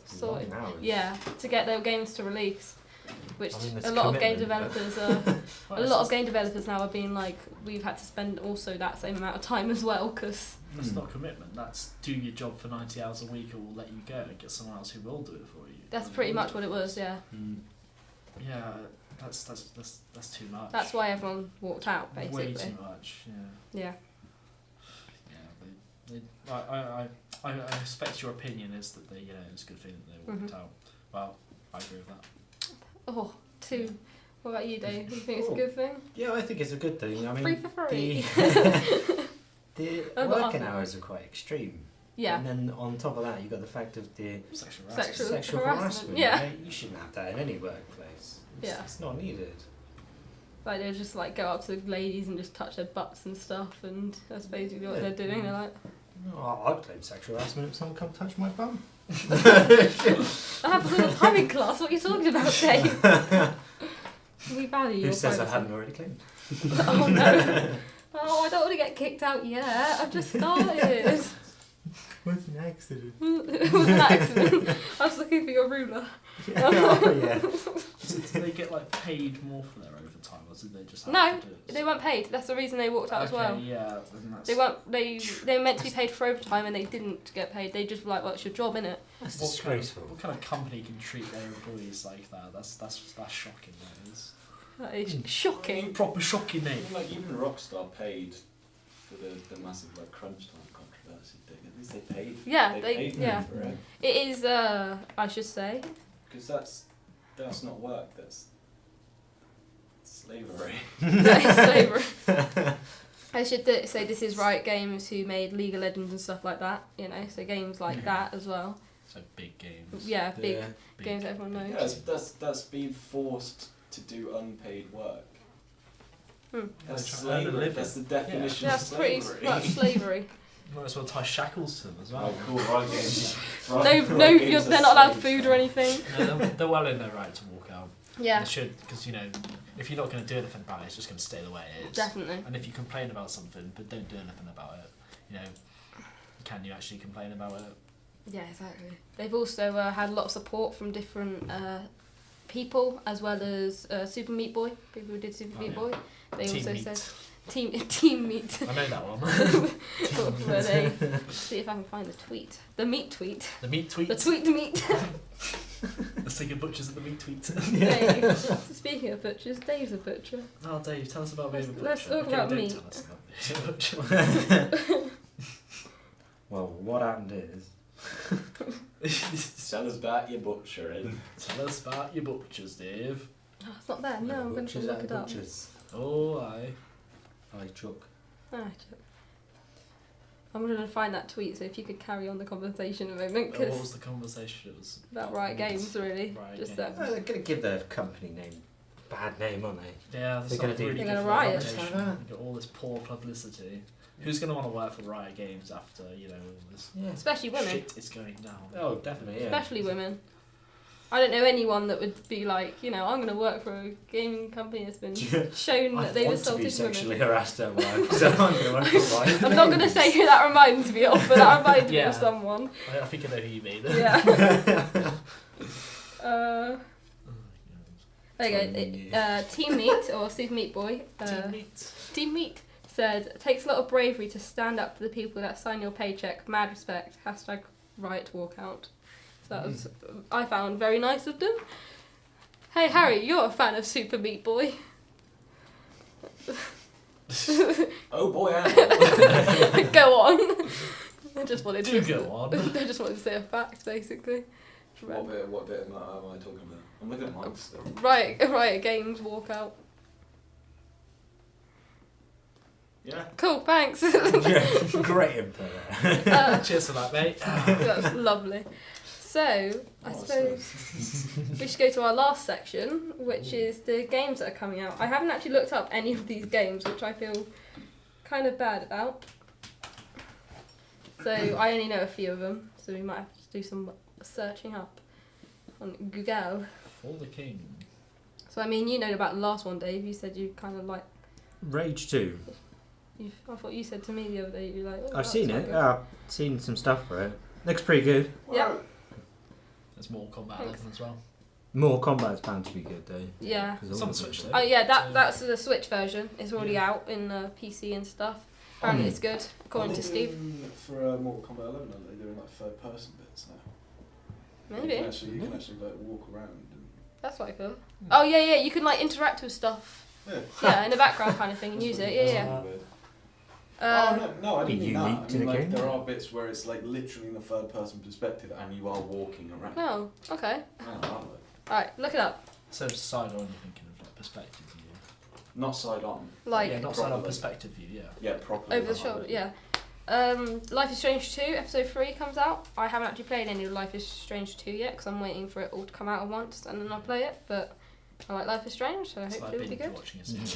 sorted. Long hours. Yeah, to get their games to release. Which I mean, that's a lot of game commitment, but- developers are. A lot of game developers now are being like, we've had to spend also that same amount of time as well, because That's not commitment. That's do your job for 90 hours a week, or we'll let you go and get someone else who will do it for you. that's pretty much what it was. Yeah, Yeah, that's too much. that's why everyone walked out basically. Way too much. Yeah. Yeah. Yeah. I expect your opinion is that they, it's a good thing that they walked out. Well, I agree with that. Oh, two. What about you, Dave? You think it's a good thing? Yeah, I think it's a good thing. I mean, Free for free. the I've got working half an hours are quite extreme. Yeah. And then on top of that, you've got the fact of the Sexual harassment. Sexual sexual harassment, harassment. yeah. Right? You shouldn't have that in any workplace. Yeah. It's not needed. Like they just like go up to ladies and just touch their butts and stuff, and that's basically what they're doing. They're like, Oh, I'd claim sexual harassment if someone come touch my bum. I have a little timing class. What are you talking about, Dave? We value your Who says I privacy. hadn't already claimed? Oh no. Oh, I don't want to get kicked out yet. I've just started. What's an accident? It was an accident. I was looking for your ruler. Oh, yeah. So did they get like paid more for their overtime, or did they just have No, to do it? They weren't paid. That's the reason they walked out as well. Yeah, then that's They weren't. They were meant to be paid for overtime, and they didn't get paid. They just were like, well, it's your job, innit? That's What kind, of, disgraceful. what kind of company can treat their employees like that? That's shocking. That is. That is shocking. Proper shocking, mate. Like even Rockstar paid for the massive like crunch time controversy thing. At least they paid. Yeah, they they paid yeah. for it. It is. I should say. Because that's not work. That's slavery. That is slavery. I should say this is Riot Games who made League of Legends and stuff like that. You know, so games like that as well. So big games. Yeah, big Yeah. Big. games that everyone knows. Yeah, that's being forced to do unpaid work. Hmm. That's They're trying to earn a slavery. living. That's the definition That's of pretty slavery. much slavery. Might as well tie shackles to them as well. Right, cool. Right games. No, they're not allowed food or anything. No, they're well in their right to walk out. Yeah, They should, because if you're not going to do anything about it, it's just going to stay the way it is. definitely. And if you complain about something but don't do anything about it, can you actually complain about it? Yeah, exactly. They've also had a lot of support from different people, as well as Super Meat Boy, people who did Super Meat yeah. Boy. They Team also Meat. said Team Meat. I know that one. Where they see if I can find the tweet, the meat tweet, The meat tweet. the tweet meat. Let's take a butchers at the meat tweet. Dave. Speaking of butchers, Dave's a butcher. Oh, Dave, tell us about being a butcher. Let's talk Okay, about don't meat. Tell us about being a butcher. Well, what happened is Tell us about your butchering. Tell us about your butchers, Dave. Oh, it's not there. No, I'm going to butchers look at it up. butchers. Oh, aye. I chuck. Ah, I'm going to find that tweet, so if you could carry on the conversation a moment, What because was the conversation? It was about Riot Games, really. Riot Just Games. They're going to give their company name bad name, aren't they? Yeah, They're that's gonna not do- really They're good gonna for riot. their reputation. Yeah. You've got all this poor publicity. Who's going to want to work for Riot Games after all this Yeah. Especially women. shit is going down? Oh, definitely, yeah. Especially women. I don't know anyone that would be like, you know, I'm going to work for a gaming company that's been shown that they've I want to be assaulted sexually women. harassed at work, so I'm going to work for Riot I'm not going to say who that reminds me of, but that reminds me Yeah. of someone. I think I know who you mean. Yeah. There Sorry, you go. Team Meat, or Super Meat Boy. Team Meat said, takes a lot of bravery to stand up for the people that sign your paycheck. Mad respect. Hashtag Riot Walkout. So that was, I found very nice of them. Hey Harry, you're a fan of Super Meat Boy. Oh boy, I am. Go on. I just wanted Do to go on. I just wanted to say a fact, basically. What bit am I talking about? I'm looking at mine still. Riot Games Walkout. Yeah. Cool, thanks. Great input there. Cheers for that, mate. That's lovely. So, I suppose we should go to our last section, which is the games that are coming out. I haven't actually looked up any of these games, which I feel kind of bad about. So, I only know a few of them, so we might have to do some searching up on Google. For the king. So, I mean, you know about the last one, Dave. You said you kind of like... Rage 2. I thought you said to me the other day, you were like... Oh, I've that's seen quite it. good. I've seen some stuff for it. Looks pretty good. Yeah. There's more Combat Thanks. 11 as well. More combat's bound to be good though. Yeah. 'cause It's all on of Switch them- though. Oh yeah, So- that's the Switch version. It's already Yeah. out in PC and stuff. Apparently it's good, according to Steve. For Mortal Kombat 11, are they doing like third person bits now? Maybe. You can actually like walk around. And, That's quite cool. Oh yeah, you can like interact with stuff. yeah. Yeah, in the background kind of thing and use it. Yeah, yeah. Oh no, I Be didn't mean that. unique I to mean the like game. there are bits where it's like literally in the third person perspective and you are walking around. Oh, okay. Oh, Alright, look it up. So side on, you're thinking of like perspective view. not side on. Like yeah, not side on properly. perspective view, yeah. Yeah, properly. over the shoulder. Yeah. Life is Strange 2 episode 3 comes out. I haven't actually played any of Life is Strange 2 yet because I'm waiting for it all to come out at once and then I'll play it. But I like Life is Strange, so It's hopefully like it'll be binge good. watching a series.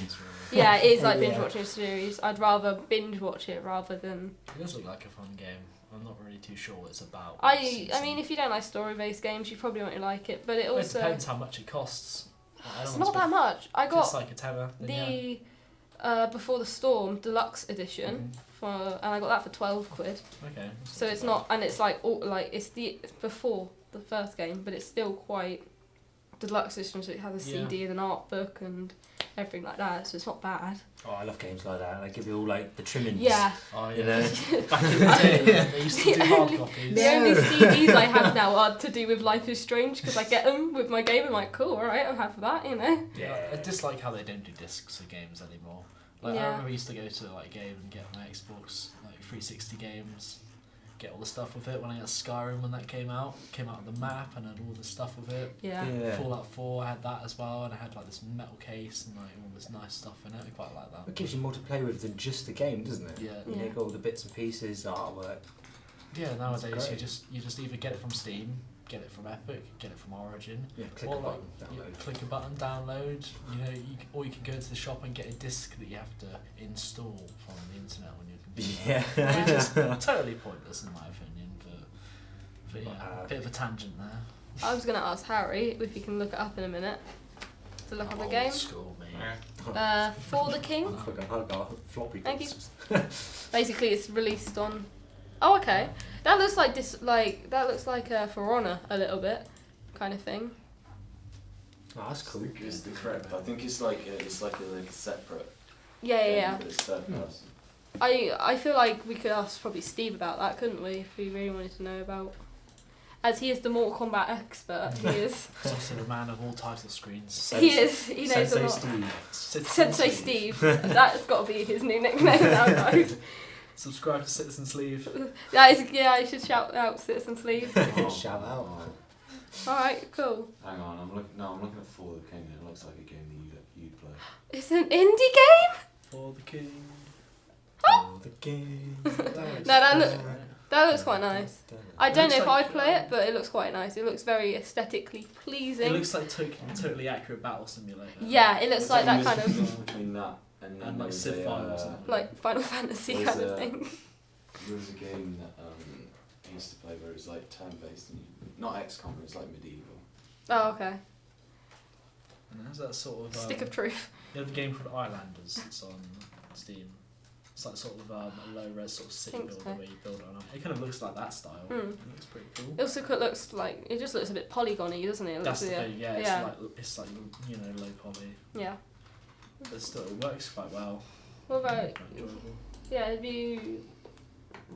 Really. Yeah, it is like Yeah. binge watching a series. I'd rather binge watch it rather than. It does look like a fun game. I'm not really too sure what it's about. I mean, if you don't like story-based games, you probably won't like it. But it Well, it also depends how much it costs. I it's don't not want that much. I to If it's got like a tenner. Then the Before the Storm Deluxe Edition Mhm. and I got that for £12. Okay. that's So too it's bad. not, and it's like all like it's before the first game, but it's still quite deluxe edition. So it has a Yeah. CD and an art book and everything like that. So it's not bad. Oh, I love games like that. They give you all like the trimmings. Yeah. Oh You yeah. know? Back in the day, they used to do The hard only- copies. The only CDs I have now are to do with Life is Strange because I get them with my game. I'm like, cool, alright, I'll have that, you know. Yeah, I dislike how they don't do discs for games anymore. Like I Yeah. remember I used to go to like a game and get my Xbox like 360 games, get all the stuff with it. When I got Skyrim when that came out with the map and had all the stuff with it. Yeah. Fallout 4, I had that as well, and I had like this metal case and like all this nice stuff in it. I quite like It that. gives you more to play with than just the game, doesn't it? Yeah. You Yeah. know, all the bits and pieces, the artwork. Yeah, nowadays great. you just either get it from Steam, get it from Epic, get it from Origin. Yeah, click Or a button, you download. click a button, download. You know, or you can go to the shop and get a disc that you have to install from the internet on your computer. Yeah. Which is totally pointless in my opinion, but yeah, a bit of a tangent there. I was gonna ask Harry if you can look it up in a minute to look up the game. Old school, mate. For the King. I got floppy Thank you. disks. Basically, it's released on. Oh, okay. That looks like that looks like For Honor a little bit, kind of thing. Oh, that's cool. It's the Correct. I think it's like a separate. Yeah, yeah, thing, yeah. But it's third person. I feel like we could ask probably Steve about that, couldn't we? If we really wanted to know about. As he is the Mortal Kombat expert, he is. He's also the man of all title screens. He is. He knows Sensei a lot. Steve. Sensei Steve. That's got to be his new nickname now, guys. Subscribe to Citizen Sleeve. That is, yeah, I should shout out Citizen Sleeve. Oh, Shout out. Alright, cool. Hang on, I'm looking at For the King. It looks like a game that you'd play. It's an indie game? For the king. Oh, the game. That looks quite nice. I don't know looks if like, I'd play it, but it looks quite nice. It looks very aesthetically pleasing. It looks like totally accurate battle simulator. Yeah, it looks It's like that a kind of mix between that and then And like there's Civ a, 5 or something. like Final Fantasy There's kind of a- thing. There was a game that I used to play where it was like turn-based and not XCOM, it was like medieval. Oh, okay. And it has that sort of Stick of truth. you have a game called Islanders. It's on Steam. It's like sort of a low res sort of city Think builder so. where you build on. It kind of looks like that style. Mm. It looks pretty cool. It also looks like it just looks a bit polygony, doesn't it? It That's looks, the thing. Yeah, Yeah. it's like you know low poly, Yeah. but still it works quite well. What about Quite enjoyable. yeah? Have you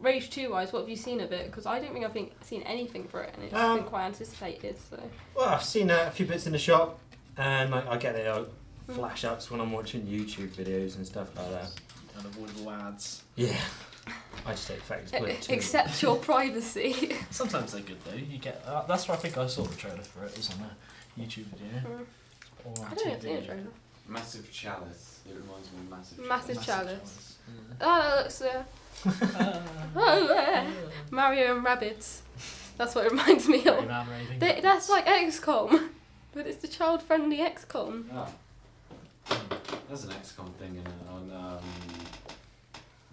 Rage 2 wise? What have you seen of it? Because I don't think I've seen anything for it, and it's been quite anticipated. So Well, I've seen a few bits in the shop, and like I get the flash ups when I'm watching YouTube videos and stuff like that. Unavoidable ads. Yeah. I just take the fact it's split too. accept your privacy. Sometimes they're good though. You get that's where I think I saw the trailer for it. It was on a YouTube video or on I don't know if it's in a TV. trailer. Massive chalice. It reminds me of massive. Massive chalice. chalice. Oh, that looks Mario and Rabbids. That's what it reminds me of. That's like XCOM, but it's the child-friendly XCOM. Ah. There's an XCOM thing in it on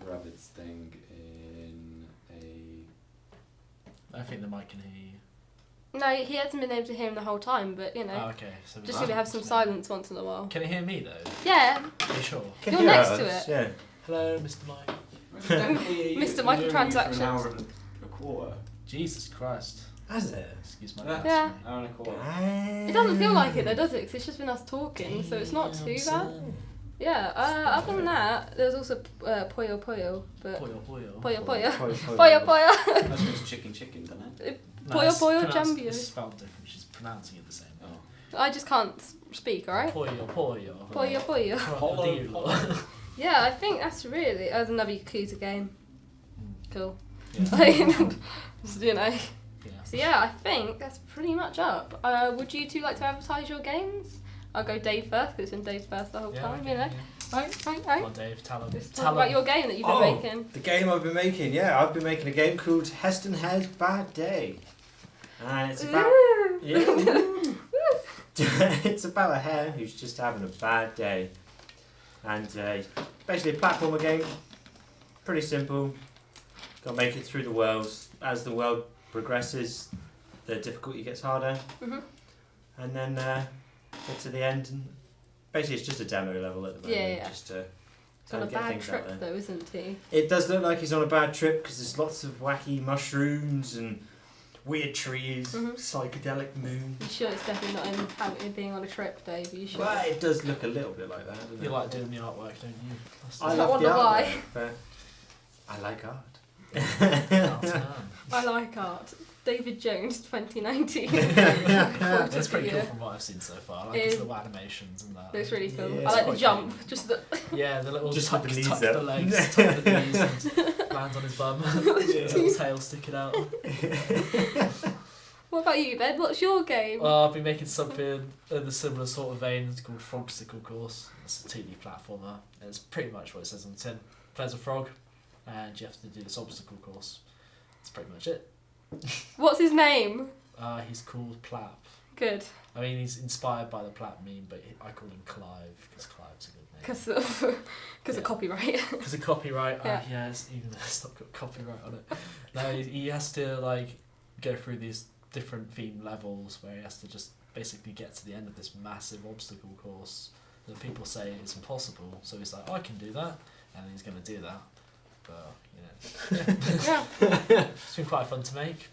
Rabbit's thing in a. I think the mic can hear you. No, he hasn't been able to hear him the whole time, but you know, Oh, okay. So just gonna have some silence once in a while. Can it hear me though? Yeah, Are you sure? Can You're hear next us, to it. Yeah. Hello, Mr. Mike. Mr. Microtransactions. For an hour and a quarter. Jesus Christ. Has it? Excuse my Yeah. Yeah. Hour and a quarter. It doesn't feel like it though, does it? 'Cause it's just been us talking, so it's not too bad. Yeah. Other than that, there's also Poyo Poyo, but Poyo Poyo. Poyo Poyo, Poyo Poyo Poyo, That's just chicken, doesn't it? Poyo it's Poyo pronounced- Jambio. It's spelled different. She's pronouncing it the same. Oh. I just can't speak. All right. Poyo Poyo. Poyo Poyo. Crocodile. Yeah, I think that's really. Oh, there's another Yakuza game. Cool. Yeah. Just, you know. Yeah. So yeah, I think that's pretty much up. Would you two like to advertise your games? I'll go Dave first because it's been Dave's first the whole time, you know. Right. Come on, Dave. Tell him. Just talk about your game that you've been Oh. making. The game I've been making, yeah, I've been making a game called Heston Hare's Bad Day. And it's about it's about a hare who's just having a bad day. And basically a platformer game. Pretty simple. Gotta make it through the worlds. As the world progresses, the difficulty gets harder. Mhm. And then get to the end and basically it's just a demo level at the moment. Yeah. Just to It's on a kind of get bad things out trip there. though, isn't he? It does look like he's on a bad trip because there's lots of wacky mushrooms and weird trees, Mhm. psychedelic moon. You sure it's definitely not him being on a trip, Dave? Are you sure? Well, it does look a little bit like that, doesn't You it? like doing the artwork, don't you? That's I I love the wonder why. artwork, but I like art. That's I like art. David Jones, 2019. That's pretty cool Yeah. from what I've seen so far. I like It his is- little animations and that. Looks really cool. Yeah, I it's like the quite jump. cute. Just the. Yeah, the little Just tuck, with the knees tuck up. the legs, tuck the knees, and lands on his bum. His little tail sticking out. What about you, Ben? What's your game? I've been making something in the similar sort of vein. It's called Frogsicle Course. It's a 2D platformer. And it's pretty much what it says on the tin. There's a frog, and you have to do this obstacle course. That's pretty much it. What's his name? He's called Plap. Good. I mean, he's inspired by the Plap meme, but I call him Clive because Clive's a good name. Because of Yeah. copyright. Because of copyright. Yeah. Even though it's not got copyright on it. No, he has to like go through these different theme levels where he has to just basically get to the end of this massive obstacle course that people say is impossible. So he's like, I can do that, and he's going to do that. But Yeah. it's been quite fun to make.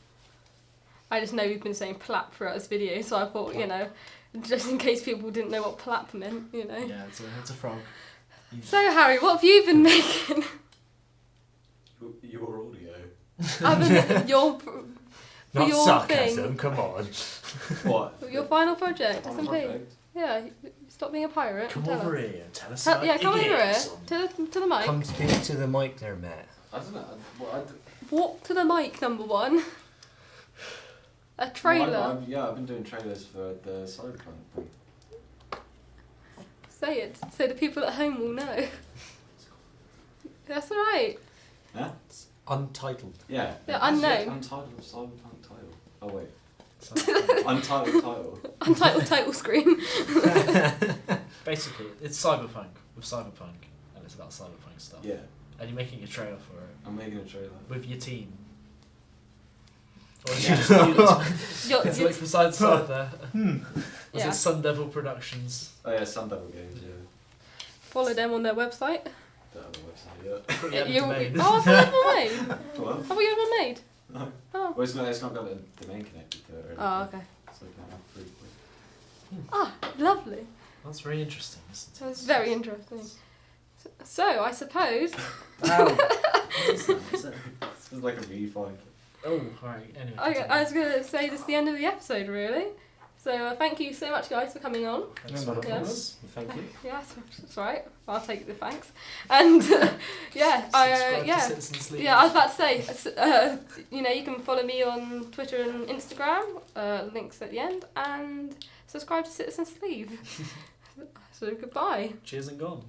I just know we've been saying plap throughout this video, so I thought, you know, just in case people didn't know what plap meant, you know. Yeah, it's a frog. So, Harry, what have you been making? Your audio. Other than your Not your sarcasm, thing. come on. What? Your final project, Final SMP. project? Yeah, stop being a pirate. Come and tell over us. here and tell us Tell- about yeah, come your over here games. to the mic. Come speak to the mic there, Matt. I don't know. Walk to the mic, number one. A trailer. I've been doing trailers for the Cyberpunk thing. Say it, so the people at home will know. That's alright. Huh? Untitled. Yeah. Yeah, That's unknown. it, Untitled Cyberpunk title. Oh wait. Untitled title. Untitled title screen. Basically, it's cyberpunk with cyberpunk, and it's about cyberpunk stuff. Yeah. And you're making a trailer for it I'm making a trailer. with your team. Or Yeah. it's like from side to side there. Was Yeah. it Sun Devil Productions? Oh yeah, Sun Devil Games. Yeah. Follow them on their website. Don't have a website yet. I thought you had a domain. Oh, have you ever made? What? Have you ever made? No. Oh. Well, it's not got a domain connected to it. Or Oh, anything, okay. So I can't have free quick. Ah, lovely. That's very interesting. That's very interesting. So, I suppose. Ow! What is that? This is like a V5. Oh, alright. Anyway. I was going to say this is the end of the episode, really. So, thank you so much, guys, for coming on. Thanks No, for not a having problem. us. Thank you. Yeah, that's right. I'll take the thanks. And yeah, Subscribe yeah. to Citizen Sleep. Yeah, I was about to say, you know, you can follow me on Twitter and Instagram, links at the end, and subscribe to Citizen Sleeve. So goodbye. Cheers and gone.